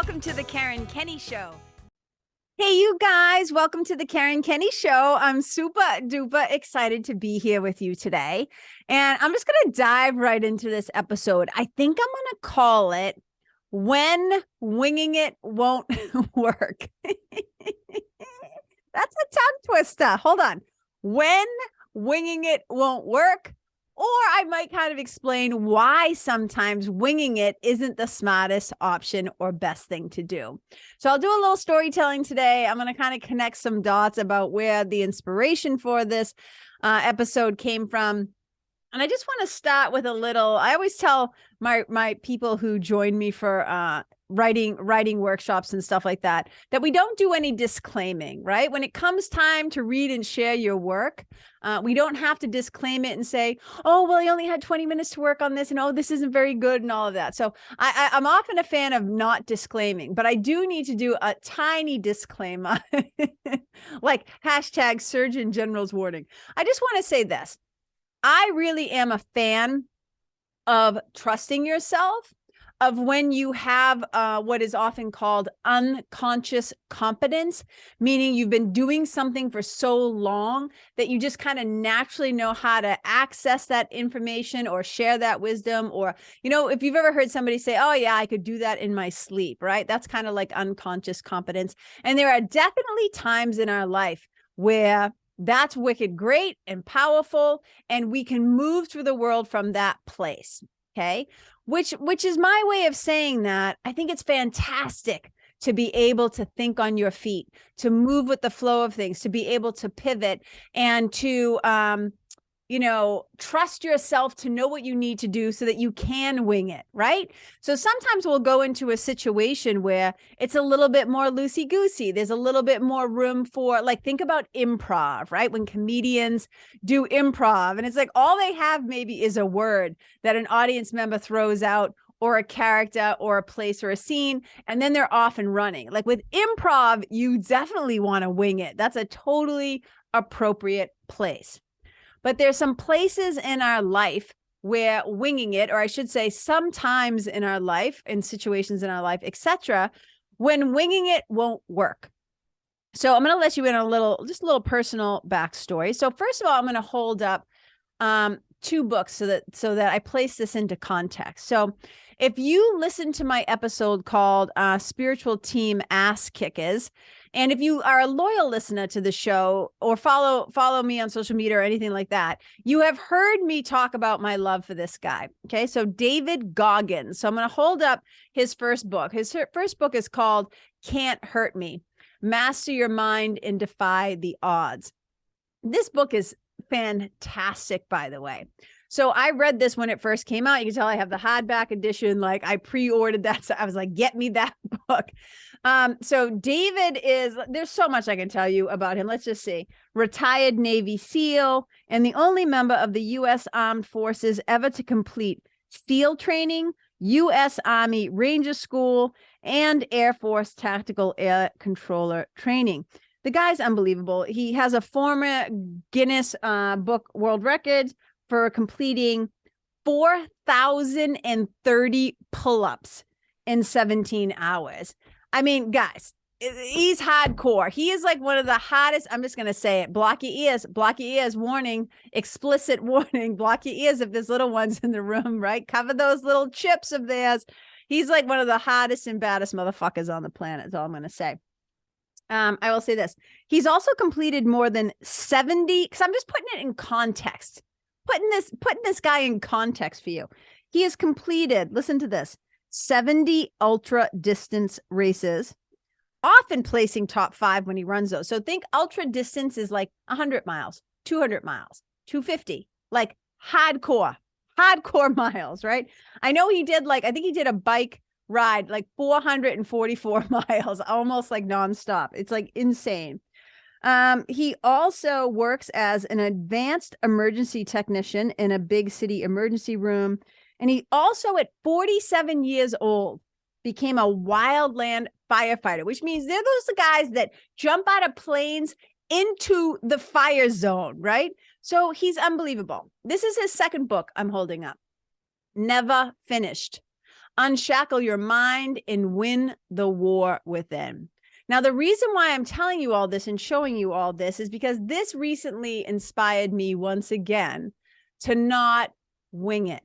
Welcome to the Karen Kenney Show. Hey, you guys, welcome to the Karen Kenney Show. I'm super duper excited to be here with you today. And I'm just going to dive right into this episode. I think I'm going to call it When Winging It Won't Work. That's a tongue twister. Hold on. When winging it won't work. Or I might kind of explain why sometimes winging it isn't the smartest option or best thing to do. So I'll do a little storytelling today. I'm going to kind of connect some dots about where the inspiration for this episode came from. And I just want to start with a little, I always tell my people who join me for writing workshops and stuff like that we don't do any disclaiming, right? When it comes time to read and share your work, we don't have to disclaim it and say, oh, well, you only had 20 minutes to work on this and oh, this isn't very good and all of that. So I'm often a fan of not disclaiming, but I do need to do a tiny disclaimer, like hashtag Surgeon General's warning. I just want to say this. I really am a fan of trusting yourself, of when you have what is often called unconscious competence, meaning you've been doing something for so long that you just kind of naturally know how to access that information or share that wisdom. Or, you know, if you've ever heard somebody say, oh yeah, I could do that in my sleep, right? That's kind of like unconscious competence. And there are definitely times in our life where that's wicked great and powerful, and we can move through the world from that place, okay? Which is my way of saying that I think it's fantastic to be able to think on your feet, to move with the flow of things, to be able to pivot and to, trust yourself to know what you need to do so that you can wing it, right? So sometimes we'll go into a situation where it's a little bit more loosey-goosey. There's a little bit more room for, like, think about improv, right? When comedians do improv and it's like all they have maybe is a word that an audience member throws out, or a character or a place or a scene, and then they're off and running. Like with improv, you definitely want to wing it. That's a totally appropriate place. But there's some places in our life where winging it, or I should say sometimes in our life, in situations in our life, etc., when winging it won't work. So I'm going to let you in a little personal backstory. So first of all, I'm going to hold up two books so that I place this into context. So if you listen to my episode called Spiritual Team Ass Kickers, and if you are a loyal listener to the show or follow me on social media or anything like that, you have heard me talk about my love for this guy. Okay, so David Goggins. So I'm going to hold up his first book. His first book is called Can't Hurt Me: Master Your Mind and Defy the Odds. This book is fantastic, by the way. So I read this when it first came out. You can tell I have the hardback edition. Like I pre-ordered that. So I was like, get me that book. So David there's so much I can tell you about him. Let's just see. Retired Navy SEAL and the only member of the U.S. Armed Forces ever to complete SEAL training, U.S. Army Ranger School, and Air Force Tactical Air Controller training. The guy's unbelievable. He has a former Guinness Book World Record for completing 4,030 pull-ups in 17 hours. I mean, guys, he's hardcore. He is like one of the hottest. I'm just going to say it. Block your ears, warning, explicit warning, block your ears if there's little ones in the room, right? Cover those little chips of theirs. He's like one of the hottest and baddest motherfuckers on the planet, is all I'm going to say. I will say this. He's also completed more than 70, because I'm just putting it in context, putting this guy in context for you. He has completed, listen to this, 70 ultra distance races, often placing top 5 when he runs those. So think ultra distance is like 100 miles, 200 miles, 250, like hardcore miles, right? I know he did I think he did a bike ride like 444 miles, almost like nonstop. It's like insane. He also works as an advanced emergency technician in a big city emergency room. And he also, at 47 years old, became a wildland firefighter, which means they're those guys that jump out of planes into the fire zone, right? So he's unbelievable. This is his second book I'm holding up. Never Finished. Unshackle your mind and win the war within. Now, the reason why I'm telling you all this and showing you all this is because this recently inspired me once again to not wing it,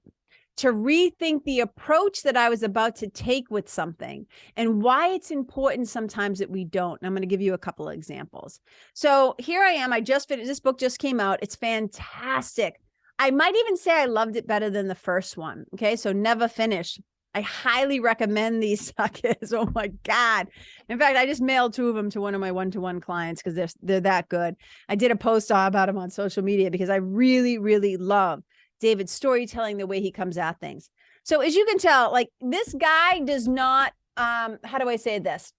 to rethink the approach that I was about to take with something and why it's important sometimes that we don't. And I'm going to give you a couple of examples. So here I am. I just finished, this book just came out. It's fantastic. I might even say I loved it better than the first one. Okay. So Never Finished. I highly recommend these suckers. Oh my God. In fact, I just mailed 2 of them to one of my one-to-one clients because they're that good. I did a post about them on social media because I really, really love David's storytelling, the way he comes at things. So as you can tell, like, this guy does not, how do I say this?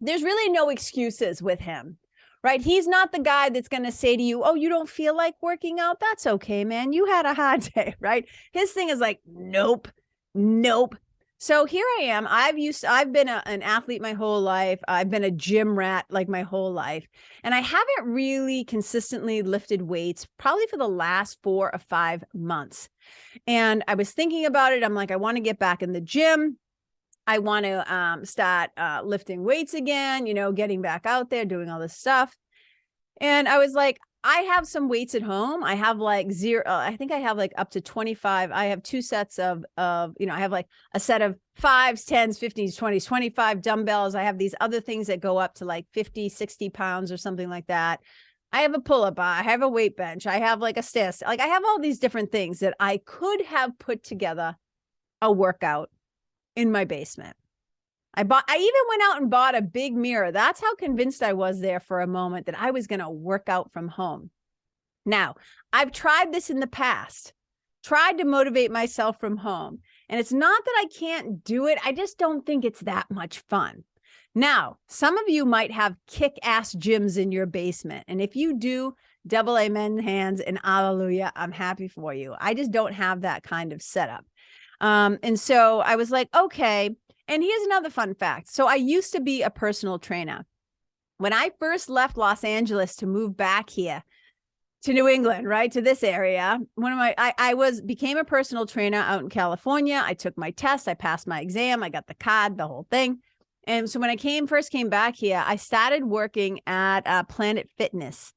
There's really no excuses with him, right? He's not the guy that's going to say to you, oh, you don't feel like working out? That's okay, man. You had a hard day, right? His thing is like, nope. Nope. So here I am. I've been an athlete my whole life. I've been a gym rat like my whole life. And I haven't really consistently lifted weights probably for the last 4 or 5 months. And I was thinking about it. I'm like, I want to get back in the gym. I want to start lifting weights again, you know, getting back out there, doing all this stuff. And I was like, I have some weights at home. I have like I think I have like up to 25. I have 2 sets of, you know, I have like a set of 5s, 10s, 15s, 20s, 25 dumbbells. I have these other things that go up to like 50, 60 pounds or something like that. I have a pull-up bar. I have a weight bench. I have like a stair. Like, I have all these different things that I could have put together a workout in my basement. I even went out and bought a big mirror. That's how convinced I was there for a moment that I was going to work out from home. Now, I've tried this in the past, tried to motivate myself from home. And it's not that I can't do it. I just don't think it's that much fun. Now, some of you might have kick-ass gyms in your basement. And if you do, double amen hands and hallelujah, I'm happy for you. I just don't have that kind of setup. And so I was like, okay. And here's another fun fact. So I used to be a personal trainer. When I first left Los Angeles to move back here to New England, right, to this area, I became a personal trainer out in California. I took my test. I passed my exam. I got the card, the whole thing. And so when I first came back here, I started working at Planet Fitness.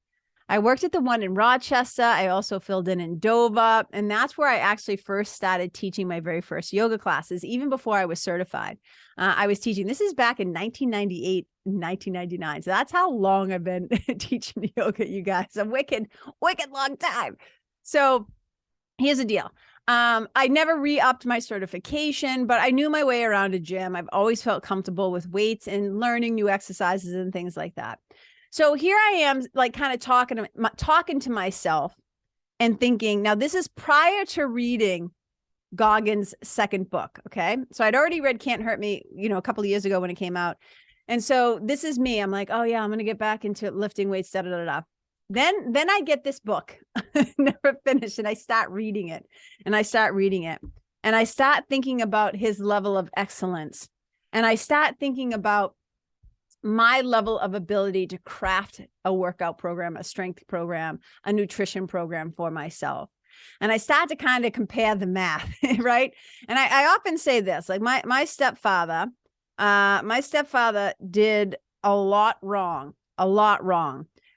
I worked at the one in Rochester. I also filled in Dover. And that's where I actually first started teaching my very first yoga classes, even before I was certified. I was teaching. This is back in 1998, 1999. So that's how long I've been teaching yoga, you guys. A wicked, wicked long time. So here's the deal. I never re-upped my certification, but I knew my way around a gym. I've always felt comfortable with weights and learning new exercises and things like that. So here I am, like, kind of talking to myself and thinking, now this is prior to reading Goggins' second book. Okay. So I'd already read Can't Hurt Me, you know, a couple of years ago when it came out. And so this is me. I'm like, oh yeah, I'm going to get back into lifting weights, da, da, da, da. Then I get this book, Never Finished, and I start reading it and I start thinking about his level of excellence. And I start thinking about my level of ability to craft a workout program, a strength program, a nutrition program for myself. And I start to kind of compare the math, right? And I often say this, like my stepfather did a lot wrong.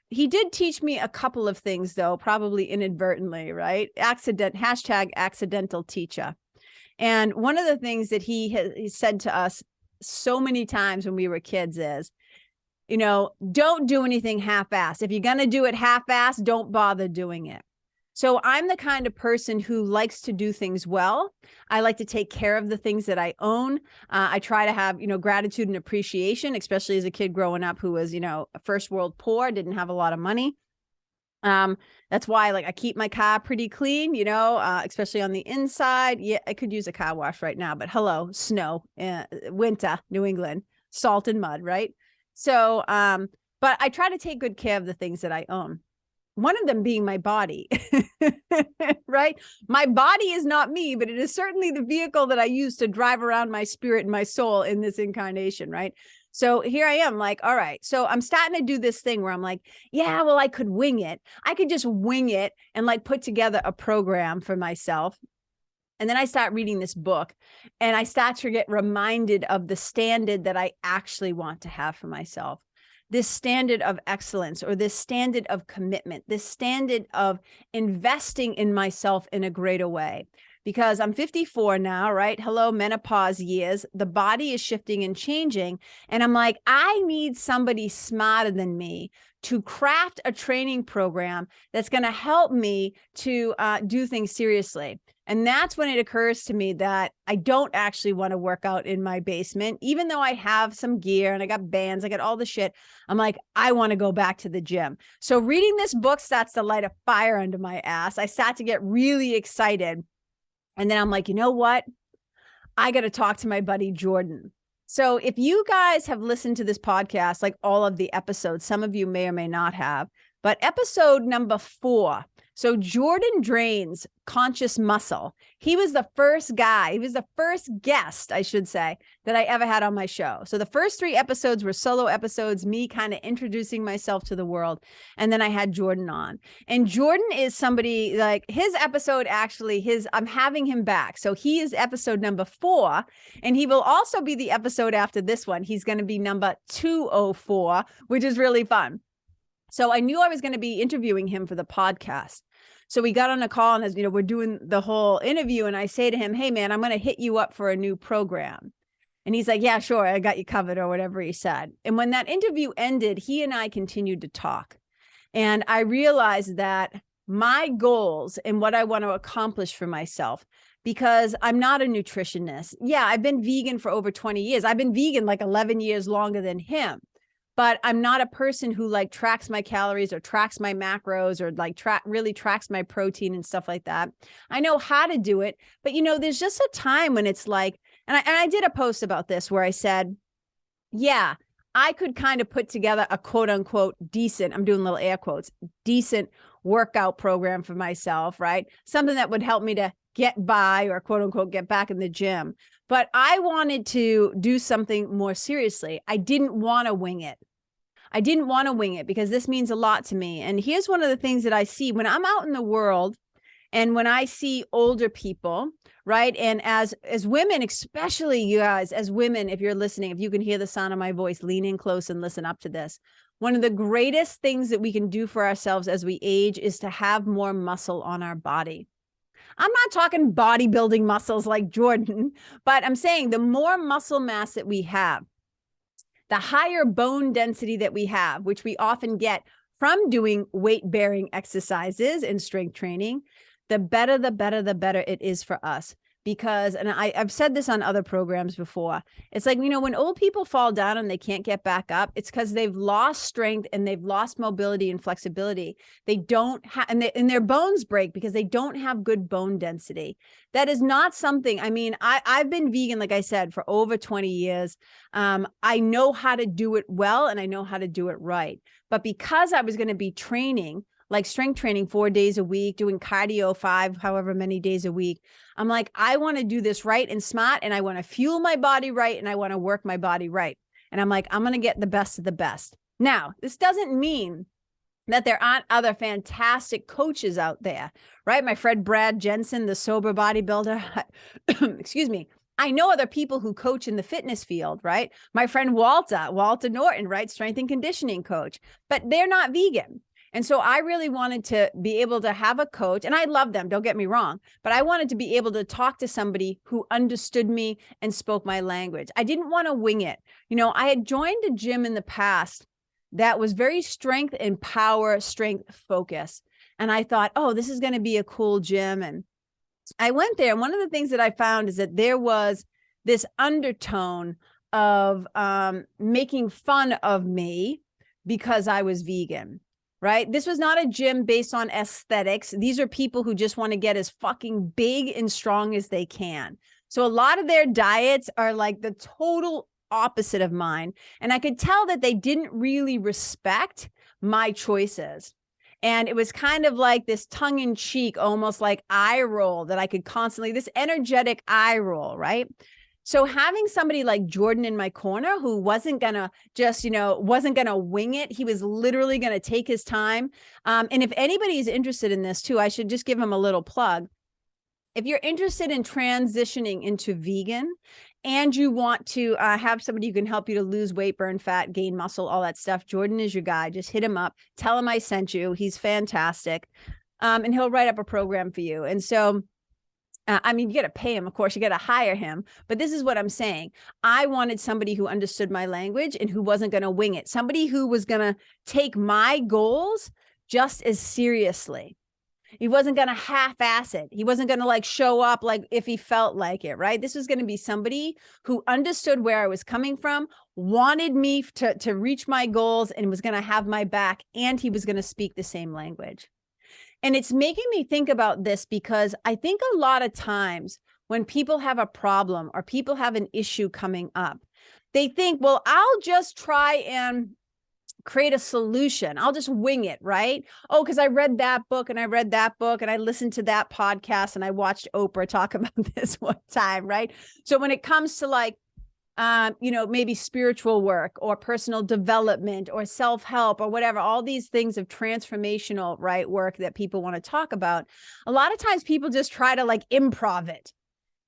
He did teach me a couple of things, though, probably inadvertently, right? #accidental teacher. And one of the things that he said to us so many times when we were kids is, you know, don't do anything half-assed. If you're going to do it half-assed, don't bother doing it. So I'm the kind of person who likes to do things well. I like to take care of the things that I own. I try to have, you know, gratitude and appreciation, especially as a kid growing up who was, you know, first world poor, didn't have a lot of money. That's why, like, I keep my car pretty clean, you know, especially on the inside. Yeah, I could use a car wash right now, but hello, snow, winter, New England, salt and mud, right? So, but I try to take good care of the things that I own. One of them being my body, right? My body is not me, but it is certainly the vehicle that I use to drive around my spirit and my soul in this incarnation, right? So here I am, like, all right, so I'm starting to do this thing where I'm like, yeah, well, I could wing it. I could just wing it and like put together a program for myself. And then I start reading this book and I start to get reminded of the standard that I actually want to have for myself. This standard of excellence, or this standard of commitment, this standard of investing in myself in a greater way. Because I'm 54 now, right? Hello, menopause years. The body is shifting and changing. And I'm like, I need somebody smarter than me to craft a training program that's going to help me to do things seriously. And that's when it occurs to me that I don't actually want to work out in my basement, even though I have some gear and I got bands, I got all the shit. I'm like, I want to go back to the gym. So reading this book starts to light a fire under my ass. I start to get really excited. And then I'm like, you know what? I got to talk to my buddy Jordan. So if you guys have listened to this podcast, like all of the episodes, some of you may or may not have, but episode number 4. So Jordan Drain's Conscious Muscle. He was the first guy. He was the first guest, I should say, that I ever had on my show. So the first 3 episodes were solo episodes, me kind of introducing myself to the world. And then I had Jordan on. And Jordan is somebody like his episode, actually I'm having him back. So he is episode number 4. And he will also be the episode after this one. He's going to be number 204, which is really fun. So I knew I was going to be interviewing him for the podcast. So we got on a call and, as you know, we're doing the whole interview. And I say to him, hey, man, I'm going to hit you up for a new program. And he's like, yeah, sure. I got you covered, or whatever he said. And when that interview ended, he and I continued to talk. And I realized that my goals and what I want to accomplish for myself, because I'm not a nutritionist. Yeah, I've been vegan for over 20 years. I've been vegan like 11 years longer than him. But I'm not a person who like tracks my calories or tracks my macros or like really tracks my protein and stuff like that. I know how to do it, but you know, there's just a time when it's like, and I did a post about this where I said, yeah, I could kind of put together a quote unquote decent, I'm doing little air quotes, decent workout program for myself, right? Something that would help me to get by, or quote unquote, get back in the gym. But I wanted to do something more seriously. I didn't want to wing it. I didn't want to wing it because this means a lot to me. And here's one of the things that I see when I'm out in the world and when I see older people, right? And as women, especially you guys, as women, if you're listening, if you can hear the sound of my voice, lean in close and listen up to this. One of the greatest things that we can do for ourselves as we age is to have more muscle on our body. I'm not talking bodybuilding muscles like Jordan, but I'm saying the more muscle mass that we have, the higher bone density that we have, which we often get from doing weight-bearing exercises and strength training, the better it is for us. Because, and I've said this on other programs before, it's like, you know, when old people fall down and they can't get back up, it's because they've lost strength and they've lost mobility and flexibility. They don't have, and their bones break because they don't have good bone density. That is not something, I mean, I've been vegan, like I said, for over 20 years. I know how to do it well, and I know how to do it right. But because I was going to be training, like strength training 4 days a week, doing cardio 5, however many days a week, I'm like, I want to do this right and smart, and I want to fuel my body right, and I want to work my body right. And I'm like, I'm going to get the best of the best. Now, this doesn't mean that there aren't other fantastic coaches out there, right? My friend Brad Jensen, the sober bodybuilder, excuse me. I know other people who coach in the fitness field, right? My friend Walter Norton, right? Strength and conditioning coach, but they're not vegan. And so I really wanted to be able to have a coach, and I love them, don't get me wrong, but I wanted to be able to talk to somebody who understood me and spoke my language. I didn't want to wing it. You know, I had joined a gym in the past that was very strength and power, strength focus. And I thought, oh, this is going to be a cool gym. And I went there. And one of the things that I found is that there was this undertone of making fun of me because I was vegan. Right? This was not a gym based on aesthetics. These are people who just want to get as fucking big and strong as they can. So a lot of their diets are like the total opposite of mine. And I could tell that they didn't really respect my choices. And it was kind of like this tongue in cheek, almost like eye roll that I could constantly, this energetic eye roll, right? So having somebody like Jordan in my corner who wasn't going to just, you know, wasn't going to wing it. He was literally going to take his time. And if anybody is interested in this too, I should just give him a little plug. if you're interested in transitioning into vegan and you want to have somebody who can help you to lose weight, burn fat, gain muscle, all that stuff, Jordan is your guy. Just hit him up. Tell him I sent you. He's fantastic. And he'll write up a program for you. And so, I mean, you got to pay him, of course, you got to hire him. But this is what I'm saying. I wanted somebody who understood my language and who wasn't going to wing it. Somebody who was going to take my goals just as seriously. He wasn't going to half-ass it. He wasn't going to like show up like if he felt like it, right? This was going to be somebody who understood where I was coming from, wanted me to reach my goals, and was going to have my back, and he was going to speak the same language. And it's making me think about this because I think a lot of times when people have a problem or people have an issue coming up, they think, well, I'll just try and create a solution. I'll just wing it, right? Oh, because I read that book and I read that book and I listened to that podcast and I watched Oprah talk about this one time, right? So when it comes to like, maybe spiritual work or personal development or self-help or whatever, all these things of transformational, right, work that people want to talk about, a lot of times people just try to like improv it.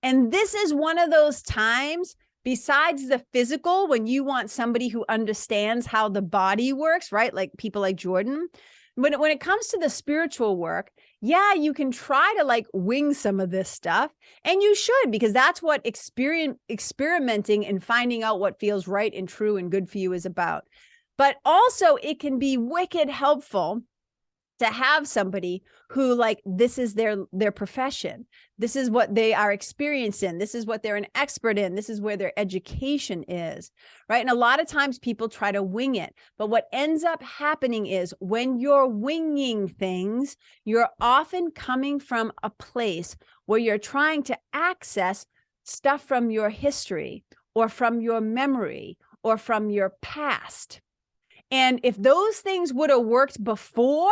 And this is one of those times, besides the physical, when you want somebody who understands how the body works, right? Like people like Jordan. When it comes to the spiritual work, yeah, you can try to like wing some of this stuff, and you should, because that's what experimenting and finding out what feels right and true and good for you is about. But also it can be wicked helpful to have somebody who like, this is their profession. This is what they are experienced in. This is what they're an expert in. This is where their education is, right? And a lot of times people try to wing it. But what ends up happening is when you're winging things, you're often coming from a place where you're trying to access stuff from your history or from your memory or from your past. And if those things would have worked before,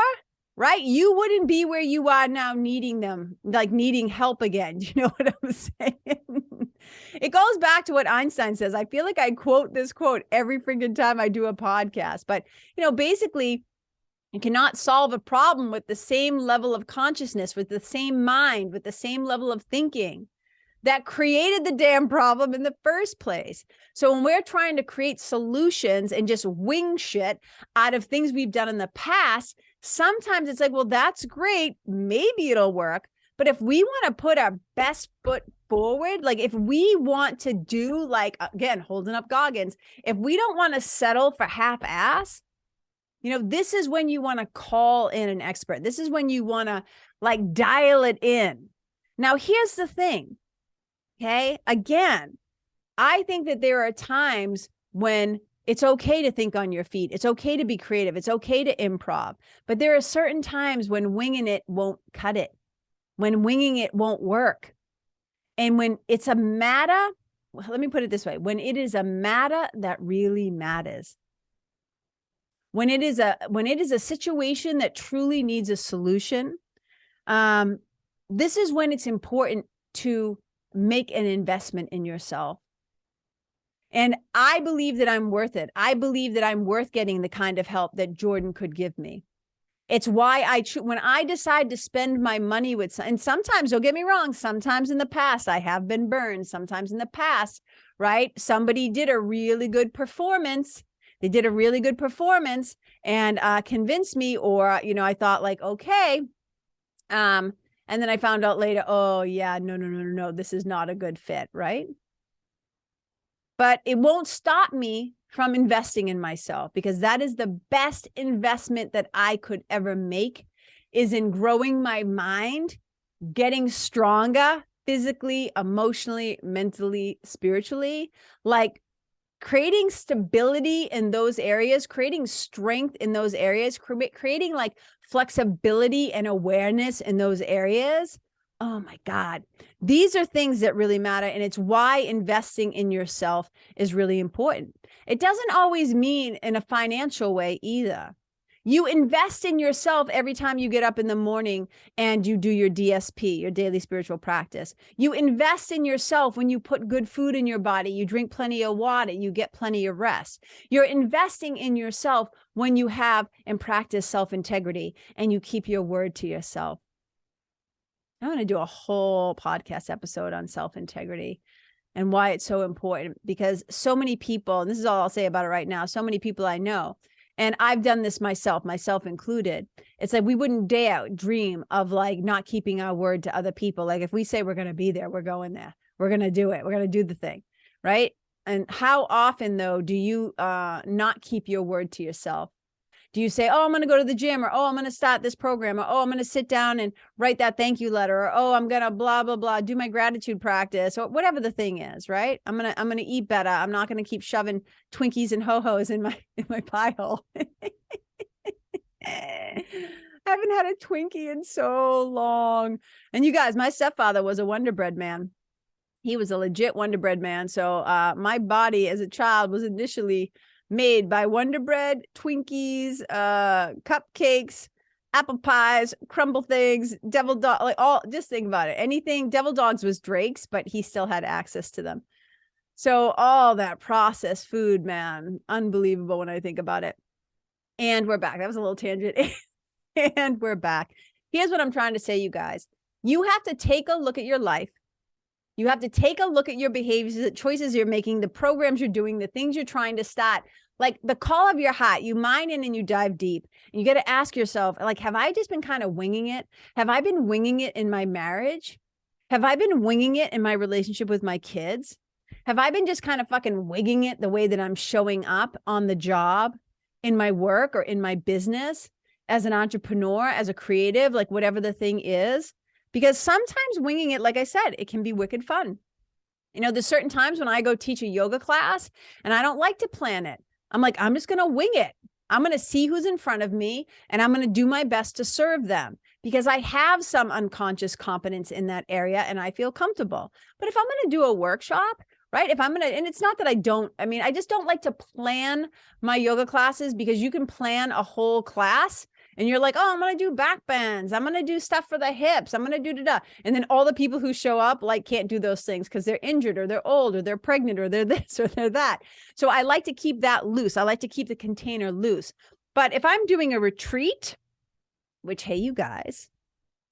right, you wouldn't be where you are now needing them, like needing help again. You know what I'm saying? It goes back to what Einstein says. I feel like I quote this quote every freaking time I do a podcast. But, basically, you cannot solve a problem with the same level of consciousness, with the same mind, with the same level of thinking that created the damn problem in the first place. So when we're trying to create solutions and just wing shit out of things we've done in the past, sometimes it's like, well, that's great. Maybe it'll work. But if we want to put our best foot forward, like if we want to do, like, again, holding up Goggins, if we don't want to settle for half-ass, this is when you want to call in an expert. This is when you want to like dial it in. Now, here's the thing. Okay. Again, I think that there are times when it's okay to think on your feet. It's okay to be creative. It's okay to improv. But there are certain times when winging it won't cut it, when winging it won't work. And when it's a matter, let me put it this way, when it is a matter that really matters, when it is a situation that truly needs a solution, this is when it's important to make an investment in yourself. And I believe that I'm worth it. I believe that I'm worth getting the kind of help that Jordan could give me. It's why when I decide to spend my money with, and sometimes, don't get me wrong, sometimes in the past I have been burned. Sometimes in the past, right? Somebody did a really good performance. They did a really good performance and convinced me, or, I thought like, okay. And then I found out later, oh yeah, no, this is not a good fit, right? But it won't stop me from investing in myself, because that is the best investment that I could ever make, is in growing my mind, getting stronger physically, emotionally, mentally, spiritually, like creating stability in those areas, creating strength in those areas, creating like flexibility and awareness in those areas. Oh my God, these are things that really matter. And it's why investing in yourself is really important. It doesn't always mean in a financial way either. You invest in yourself every time you get up in the morning and you do your DSP, your daily spiritual practice. You invest in yourself when you put good food in your body, you drink plenty of water, you get plenty of rest. You're investing in yourself when you have and practice self-integrity and you keep your word to yourself. I'm going to do a whole podcast episode on self-integrity and why it's so important, because so many people, and this is all I'll say about it right now, so many people I know, and I've done this myself included. It's like we wouldn't dare dream of like not keeping our word to other people. Like if we say we're going to be there, we're going there. We're going to do it. We're going to do the thing, right? And how often though do you not keep your word to yourself? Do you say, oh, I'm going to go to the gym, or, oh, I'm going to start this program, or, oh, I'm going to sit down and write that thank you letter, or, oh, I'm going to blah, blah, blah, do my gratitude practice, or whatever the thing is, right? I'm going to eat better. I'm not going to keep shoving Twinkies and ho-hos in my pie hole. I haven't had a Twinkie in so long. And you guys, my stepfather was a Wonder Bread man. He was a legit Wonder Bread man. So my body as a child was initially made by Wonder Bread, Twinkies, cupcakes, apple pies, crumble things, devil dog, like all, just think about it. Anything, devil dogs was Drake's, but he still had access to them. So all that processed food, man, unbelievable when I think about it. And we're back. That was a little tangent. And we're back. Here's what I'm trying to say, you guys. You have to take a look at your life. You have to take a look at your behaviors, the choices you're making, the programs you're doing, the things you're trying to start, like the call of your heart. You mine in and you dive deep. And you got to ask yourself, like, have I just been kind of winging it? Have I been winging it in my marriage? Have I been winging it in my relationship with my kids? Have I been just kind of fucking winging it the way that I'm showing up on the job, in my work, or in my business, as an entrepreneur, as a creative, like whatever the thing is? Because sometimes winging it, like I said, it can be wicked fun. You know, there's certain times when I go teach a yoga class and I don't like to plan it. I'm like, I'm just going to wing it. I'm going to see who's in front of me and I'm going to do my best to serve them because I have some unconscious competence in that area and I feel comfortable. But if I'm going to do a workshop, right? If I'm going to, and it's not that I just don't like to plan my yoga classes, because you can plan a whole class and you're like, oh, I'm going to do back bends. I'm going to do stuff for the hips. I'm going to do da-da. And then all the people who show up like can't do those things because they're injured or they're old or they're pregnant or they're this or they're that. So I like to keep that loose. I like to keep the container loose. But if I'm doing a retreat, which, hey, you guys,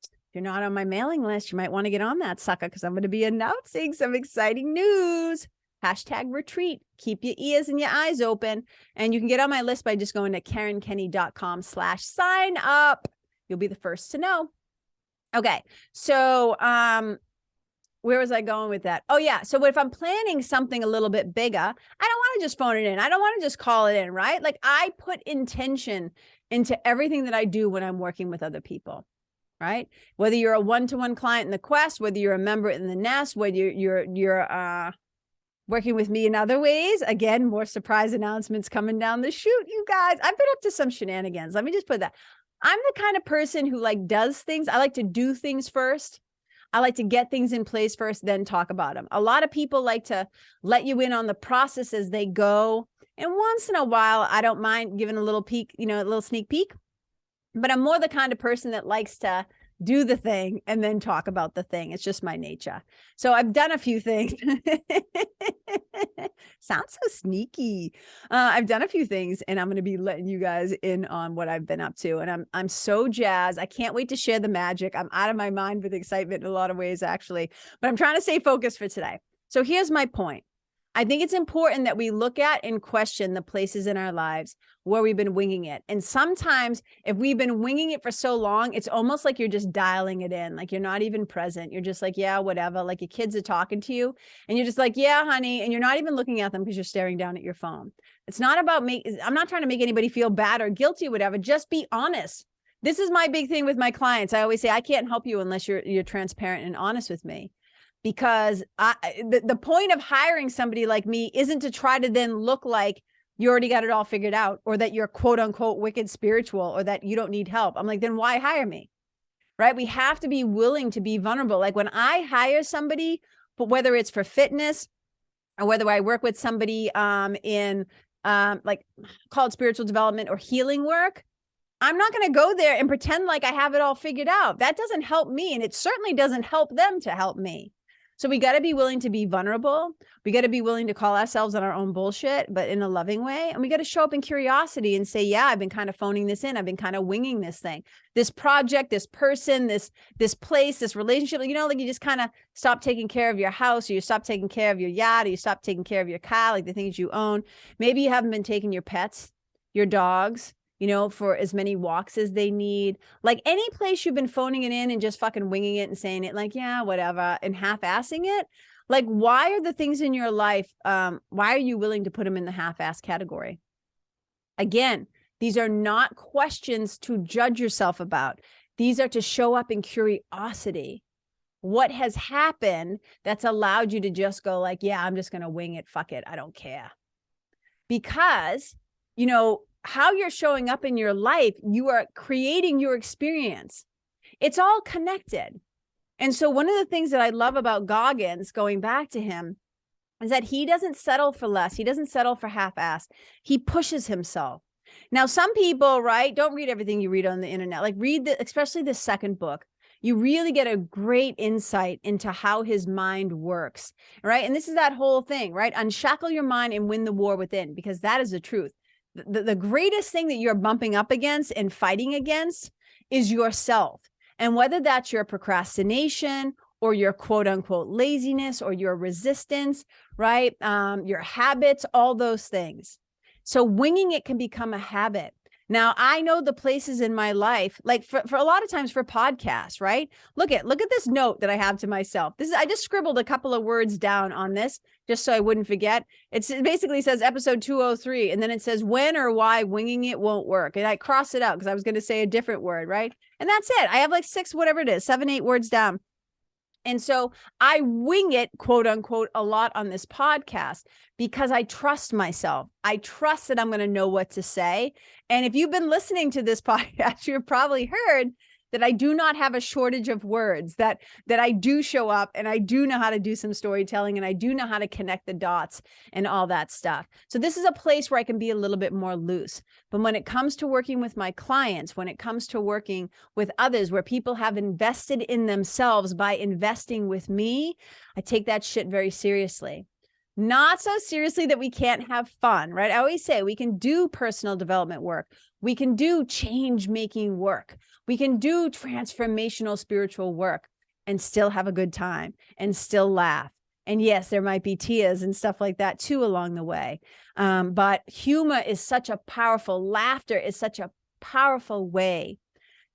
if you're not on my mailing list, you might want to get on that sucker because I'm going to be announcing some exciting news. #retreat. Keep your ears and your eyes open. And you can get on my list by just going to KarenKenney.com/sign up. You'll be the first to know. Okay. So, where was I going with that? Oh yeah. So if I'm planning something a little bit bigger, I don't want to just phone it in. I don't want to just call it in, right? Like I put intention into everything that I do when I'm working with other people. Right? Whether you're a one-to-one client in the Quest, whether you're a member in the Nest, whether you're working with me in other ways. Again, more surprise announcements coming down the chute, you guys. I've been up to some shenanigans. Let me just put that. I'm the kind of person who like does things. I like to do things first. I like to get things in place first, then talk about them. A lot of people like to let you in on the process as they go. And once in a while, I don't mind giving a little peek, a little sneak peek. But I'm more the kind of person that likes to do the thing and then talk about the thing. It's just my nature. So I've done a few things. Sounds so sneaky. I've done a few things and I'm going to be letting you guys in on what I've been up to. And I'm so jazzed. I can't wait to share the magic. I'm out of my mind with excitement in a lot of ways, actually, but I'm trying to stay focused for today. So here's my point. I think it's important that we look at and question the places in our lives where we've been winging it. And sometimes if we've been winging it for so long, it's almost like you're just dialing it in. Like you're not even present. You're just like, yeah, whatever. Like your kids are talking to you and you're just like, yeah, honey. And you're not even looking at them because you're staring down at your phone. It's not about I'm not trying to make anybody feel bad or guilty or whatever. Just be honest. This is my big thing with my clients. I always say, I can't help you unless you're transparent and honest with me. Because the point of hiring somebody like me isn't to try to then look like you already got it all figured out, or that you're quote unquote wicked spiritual, or that you don't need help. I'm like, then why hire me? Right? We have to be willing to be vulnerable. Like when I hire somebody, but whether it's for fitness or whether I work with somebody in like called spiritual development or healing work, I'm not going to go there and pretend like I have it all figured out. That doesn't help me. And it certainly doesn't help them to help me. So we got to be willing to be vulnerable. We got to be willing to call ourselves on our own bullshit, but in a loving way. And we got to show up in curiosity and say, yeah, I've been kind of phoning this in. I've been kind of winging this thing, this project, this person, this place, this relationship. You know, like you just kind of stop taking care of your house, or you stop taking care of your yacht, or you stop taking care of your car, like the things you own. Maybe you haven't been taking your pets, your dogs, you know, for as many walks as they need. Like any place you've been phoning it in and just fucking winging it and saying it like, yeah, whatever, and half-assing it. Like, why are the things in your life, why are you willing to put them in the half-ass category? Again, these are not questions to judge yourself about. These are to show up in curiosity. What has happened that's allowed you to just go like, yeah, I'm just going to wing it. Fuck it. I don't care. Because, you know, how you're showing up in your life, you are creating your experience. It's all connected. And so one of the things that I love about Goggins, going back to him, is that he doesn't settle for less. He doesn't settle for half-assed. He pushes himself. Now, some people, right, don't read everything you read on the internet. Like read especially the second book. You really get a great insight into how his mind works, right? And this is that whole thing, right? Unshackle your mind and win the war within, because that is the truth. The greatest thing that you're bumping up against and fighting against is yourself. And whether that's your procrastination or your quote unquote laziness or your resistance, right? Your habits, all those things. So winging it can become a habit. Now, I know the places in my life, like for a lot of times for podcasts, right? Look at this note that I have to myself. I just scribbled a couple of words down on this just so I wouldn't forget. It basically says episode 203, and then it says when or why winging it won't work. And I crossed it out because I was going to say a different word, right? And that's it. I have like 7, 8 words down. And so I wing it, quote unquote, a lot on this podcast because I trust myself. I trust that I'm going to know what to say. And if you've been listening to this podcast, you've probably heard that I do not have a shortage of words, that I do show up and I do know how to do some storytelling and I do know how to connect the dots and all that stuff. So this is a place where I can be a little bit more loose. But when it comes to working with my clients, when it comes to working with others, where people have invested in themselves by investing with me, I take that shit very seriously. Not so seriously that we can't have fun, right? I always say we can do personal development work. We can do change-making work. We can do transformational spiritual work and still have a good time and still laugh. And yes, there might be tears and stuff like that too along the way. But humor is such a powerful, laughter is such a powerful way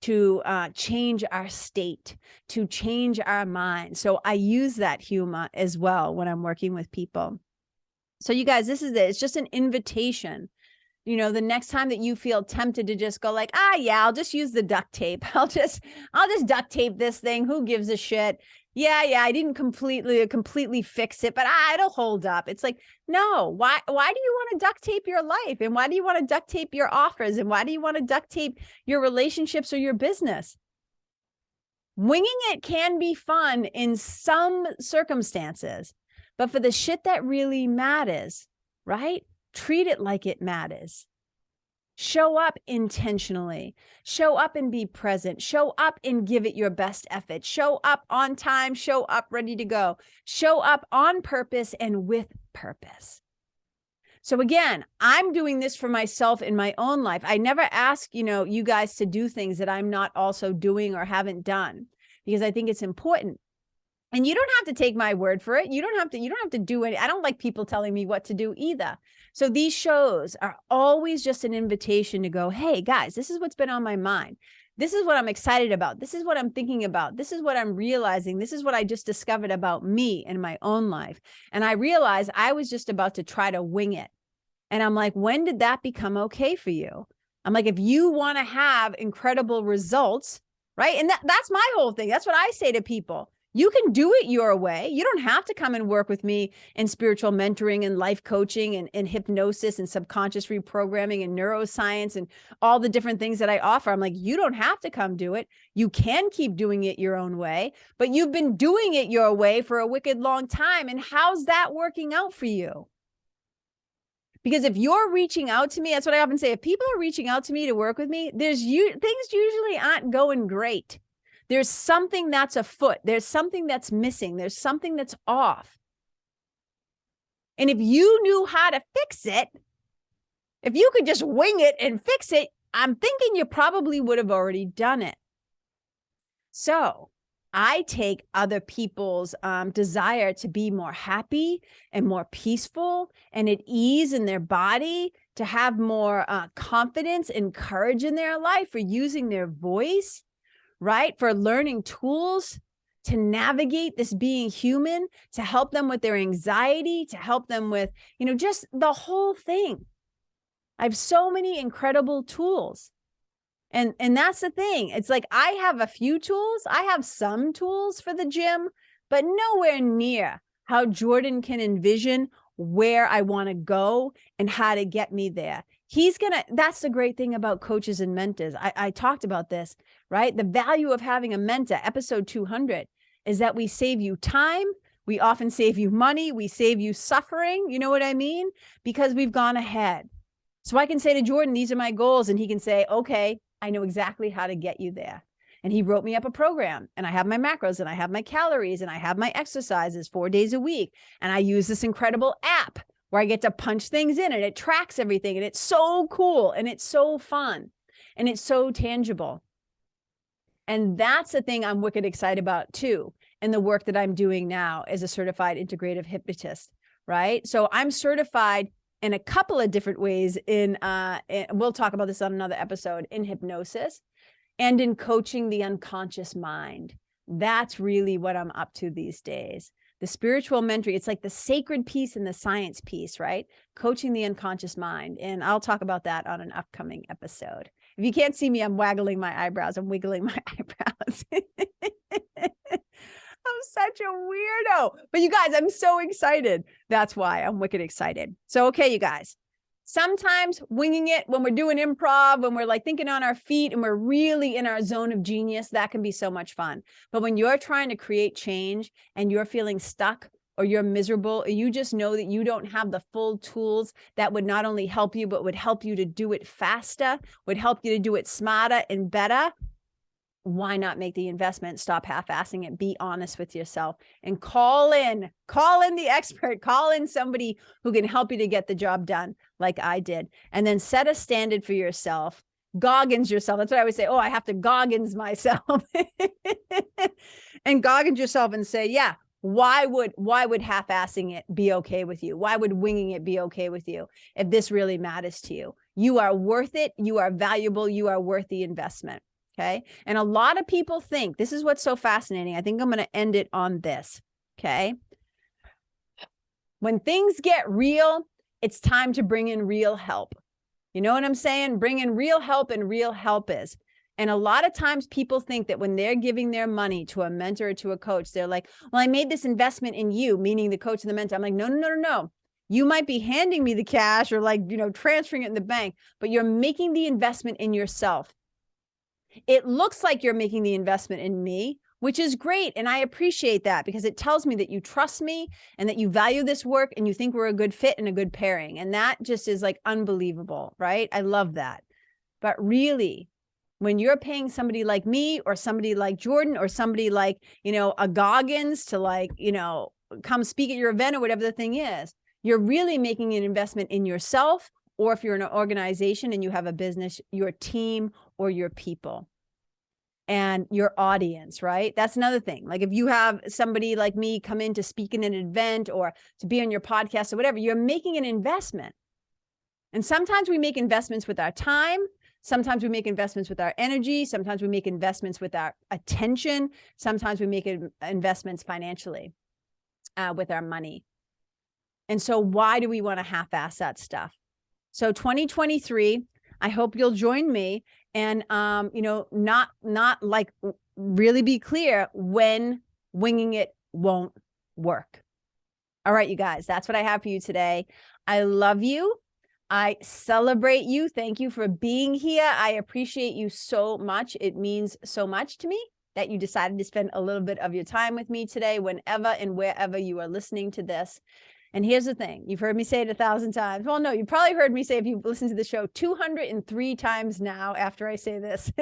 to change our state, to change our mind. So I use that humor as well when I'm working with people. So you guys, this is it. It's just an invitation. You know, the next time that you feel tempted to just go like, yeah, I'll just use the duct tape. I'll just duct tape this thing. Who gives a shit? Yeah, I didn't completely fix it, but it'll hold up. It's like, no, why do you want to duct tape your life? And why do you want to duct tape your offers? And why do you want to duct tape your relationships or your business? Winging it can be fun in some circumstances, but for the shit that really matters, right? Treat it like it matters. Show up intentionally. Show up and be present. Show up and give it your best effort. Show up on time. Show up ready to go. Show up on purpose and with purpose. So again, I'm doing this for myself in my own life. I never ask, you guys to do things that I'm not also doing or haven't done, because I think it's important. And you don't have to take my word for it. You don't have to do it. I don't like people telling me what to do either. So these shows are always just an invitation to go, hey guys, this is what's been on my mind. This is what I'm excited about. This is what I'm thinking about. This is what I'm realizing. This is what I just discovered about me in my own life. And I realized I was just about to try to wing it. And I'm like, when did that become okay for you? I'm like, if you want to have incredible results, right? And that's my whole thing. That's what I say to people. You can do it your way. You don't have to come and work with me in spiritual mentoring and life coaching and hypnosis and subconscious reprogramming and neuroscience and all the different things that I offer. I'm like, you don't have to come do it. You can keep doing it your own way, but you've been doing it your way for a wicked long time. And how's that working out for you? Because if you're reaching out to me, that's what I often say. If people are reaching out to me to work with me, things usually aren't going great. There's something that's afoot. There's something that's missing. There's something that's off. And if you knew how to fix it, if you could just wing it and fix it, I'm thinking you probably would have already done it. So I take other people's desire to be more happy and more peaceful and at ease in their body, to have more confidence and courage in their life, for using their voice, right? For learning tools to navigate this being human, to help them with their anxiety, to help them with, just the whole thing. I have so many incredible tools. And that's the thing. It's like, I have a few tools. I have some tools for the gym, but nowhere near how Jordan can envision where I want to go and how to get me there. That's the great thing about coaches and mentors. I talked about this, right? The value of having a mentor, episode 200, is that we save you time. We often save you money. We save you suffering. You know what I mean? Because we've gone ahead. So I can say to Jordan, these are my goals. And he can say, okay, I know exactly how to get you there. And he wrote me up a program, and I have my macros, and I have my calories, and I have my exercises 4 days a week. And I use this incredible app where I get to punch things in, and it tracks everything. And it's so cool, and it's so fun, and it's so tangible. And that's the thing I'm wicked excited about too. And the work that I'm doing now as a certified integrative hypnotist, right? So I'm certified in a couple of different ways we'll talk about this on another episode, in hypnosis and in coaching the unconscious mind. That's really what I'm up to these days. The spiritual mentoring, it's like the sacred piece and the science piece, right? Coaching the unconscious mind. And I'll talk about that on an upcoming episode. If you can't see me, I'm waggling my eyebrows. I'm wiggling my eyebrows. I'm such a weirdo. But you guys, I'm so excited. That's why I'm wicked excited. So, okay, you guys, sometimes winging it when we're doing improv, when we're like thinking on our feet and we're really in our zone of genius, that can be so much fun. But when you're trying to create change and you're feeling stuck, or you're miserable, or you just know that you don't have the full tools that would not only help you, but would help you to do it faster, would help you to do it smarter and better, why not make the investment? Stop half-assing it. Be honest with yourself and call in the expert, call in somebody who can help you to get the job done like I did. And then set a standard for yourself. Goggins yourself. That's what I always say. Oh, I have to Goggins myself. And Goggins yourself and say, yeah, why would half-assing it be okay with you? Why would winging it be okay with you if this really matters to you? You are worth it. You are valuable. You are worth the investment. Okay. And a lot of people think, this is what's so fascinating. I think I'm going to end it on this. Okay. When things get real, it's time to bring in real help. You know what I'm saying? Bring in real help, and real help is. And a lot of times people think that when they're giving their money to a mentor or to a coach, they're like, well, I made this investment in you, meaning the coach and the mentor. I'm like, no. You might be handing me the cash or transferring it in the bank, but you're making the investment in yourself. It looks like you're making the investment in me, which is great. And I appreciate that, because it tells me that you trust me and that you value this work and you think we're a good fit and a good pairing. And that just is like unbelievable, right? I love that. But really, when you're paying somebody like me or somebody like Jordan or somebody like, a Goggins to come speak at your event or whatever the thing is, you're really making an investment in yourself. Or if you're in an organization and you have a business, your team or your people and your audience, right? That's another thing. Like if you have somebody like me come in to speak in an event or to be on your podcast or whatever, you're making an investment. And sometimes we make investments with our time. Sometimes we make investments with our energy. Sometimes we make investments with our attention. Sometimes we make investments financially with our money. And so why do we want to half-ass that stuff? So 2023, I hope you'll join me and, not like really be clear when winging it won't work. All right, you guys, that's what I have for you today. I love you. I celebrate you. Thank you for being here. I appreciate you so much. It means so much to me that you decided to spend a little bit of your time with me today, whenever and wherever you are listening to this. And here's the thing. You've heard me say it 1,000 times. Well, no, you probably heard me say, if you've listened to the show, 203 times now after I say this.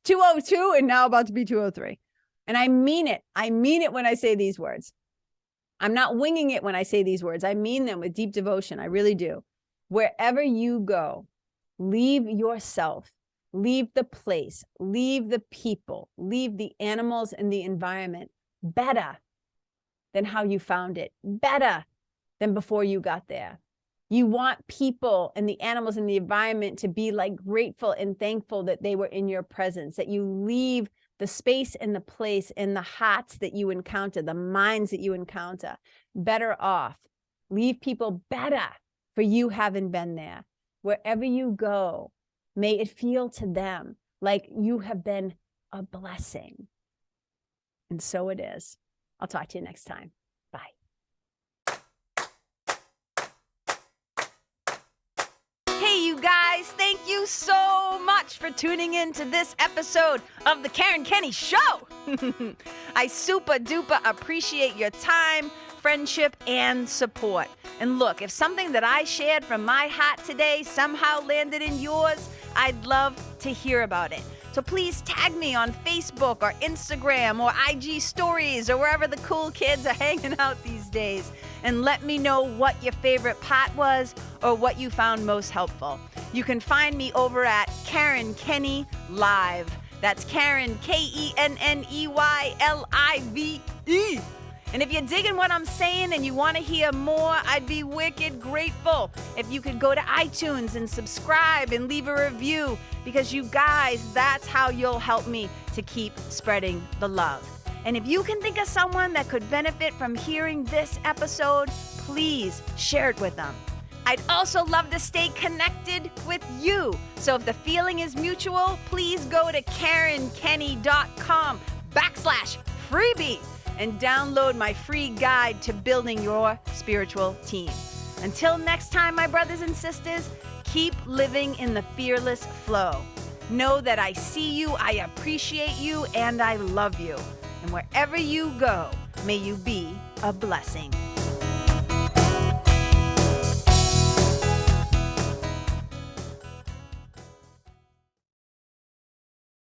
202 and now about to be 203. And I mean it. I mean it when I say these words. I'm not winging it when I say these words. I mean them with deep devotion. I really do. Wherever you go, leave yourself, leave the place, leave the people, leave the animals and the environment better than how you found it, better than before you got there. You want people and the animals and the environment to be like grateful and thankful that they were in your presence, that you leave the space and the place and the hearts that you encounter, the minds that you encounter, better off. Leave people better for you having been there. Wherever you go, may it feel to them like you have been a blessing. And so it is. I'll talk to you next time. Bye. Hey, you guys, thank you so much for tuning in to this episode of The Karen Kenney Show. I super duper appreciate your time, friendship, and support. And look, if something that I shared from my heart today somehow landed in yours, I'd love to hear about it. So please tag me on Facebook or Instagram or IG stories or wherever the cool kids are hanging out these days, and let me know what your favorite part was or what you found most helpful. You can find me over at Karen Kenney Live. That's Karen, KenneYlive. And if you're digging what I'm saying and you want to hear more, I'd be wicked grateful if you could go to iTunes and subscribe and leave a review, because you guys, that's how you'll help me to keep spreading the love. And if you can think of someone that could benefit from hearing this episode, please share it with them. I'd also love to stay connected with you. So if the feeling is mutual, please go to KarenKenney.com/freebie and download my free guide to building your spiritual team. Until next time, my brothers and sisters, keep living in the fearless flow. Know that I see you, I appreciate you, and I love you. And wherever you go, may you be a blessing.